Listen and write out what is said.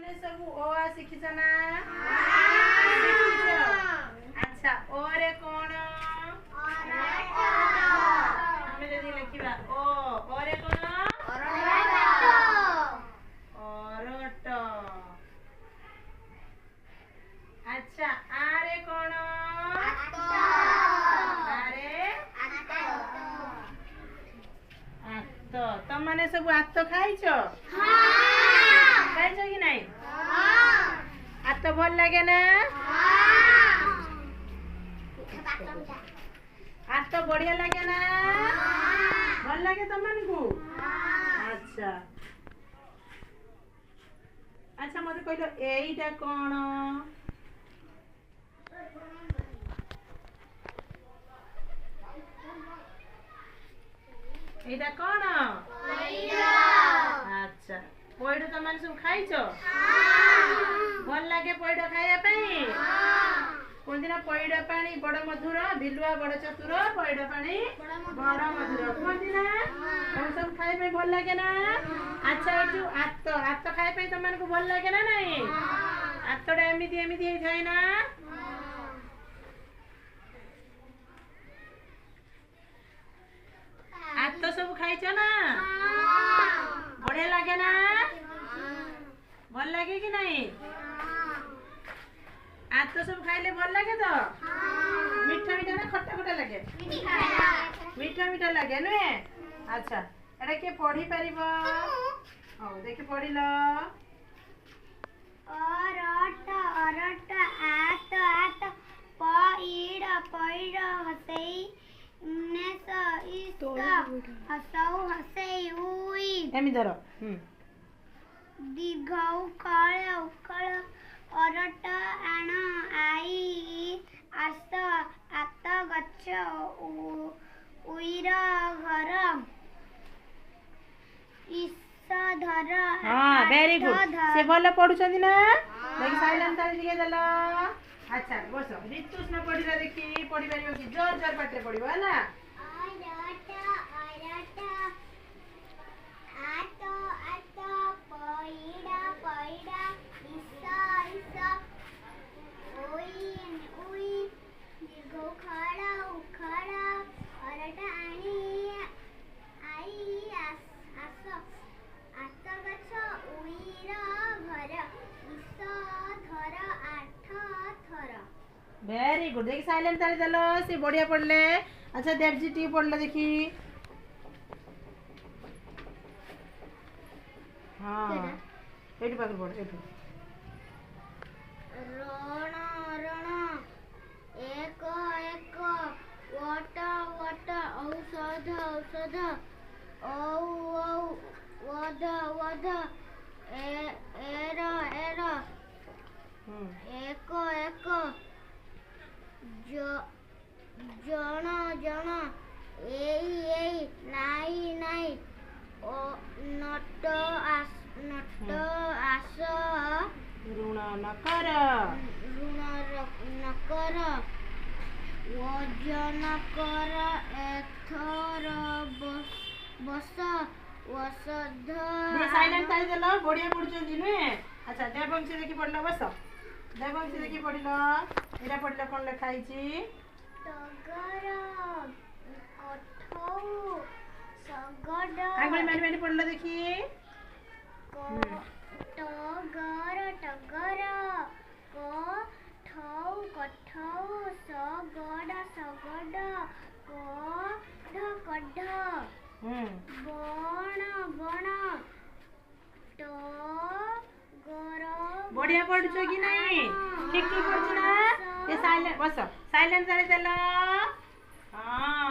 तुमने सब ओ आ शिखिछ ना अच्छा ओरे कोण आमे जदी लिखिबा ओ ओरे कोण ओरट अच्छा आरे कोण आरे आत तम माने सब आत खाइछो खाइछो कि नहीं आत भल लागे ना आत बढ़िया लागे ना भल लागे तम मानकू अच्छा अच्छा मते कहलो एईटा कोन एईटा कोन अच्छा पइड त माने सब खाइछो भल लागे पइड खाया पई कोन दिन पइड पानी बड़ मधुर बिलुआ बड़ चतुर पइड पानी बड़ मधुर कोन दिन हम सब खाए पे भल लागे ना अच्छा एटू आत आत खाए पे त माने को भल लागे ना नहीं आतडा एमिति एमिति हे जाय ना आत सब खाइछो ना बढ़िया लागे ना भल लागे कि नहीं आज तो सब खाइले भल लागे तो मीठा मीठा ना खट्टा खट्टा लागे मीठा मीठा लागे नुए अच्छा एटा के पढ़ी परिबो हो देखि पढ़िलो अरट अरट आत आत पइड पइड हसई नेस इस्त हसौ हसई उई एमि धर दीर्घौ कळ उकळ अरट आण आई आस आत गच्छ उईर घर ईस धर हां वेरी गुड से भलो पढुछंदी ना देखि साइलेंट ताली दिके देलो अच्छा बस ऋतुस न पढिरा देखि पढि परिबो कि जोर जोर पाटे पढिबो हैला अरट अरट आत आत पइड पइड ईस ईस उई उई दीर्घौ खड़ उखड़ अरट आणी आई आस आत गच्छ उईर घर ईस धर आठ थर वेरी गुड देखि साइलेंट ताली देलो से बढ़िया पढ़ले अच्छा दैट जी टी पढ़ले देखि हां एठी पाकर पढ़ एठी रण रण एक एक वट वट औषध औषध औ औ वध वध एर एर एक एक जन जन एई एई नाई नाई ओ नट आस ऋण नकर ऋण नकर वजन कर एथर बस वसध साइलेंट ताली देलो बढ़िया पढुछंदी नुए अच्छा देवंशी देखि पढलो बस देवंशी देखि पढिलो एरा पढिलो कोन लिखाई छी टगर कठौ सगड आंगुली मारी मारी पढलो देखि टगर टगर कठौ कठौ सगड सगड कढ कढ बण बण टगर बढ़िया पढुछो कि नहीं ठीक ठीक पढुछ ना ये साइलेंट बस साइलेंट ताली देलो हां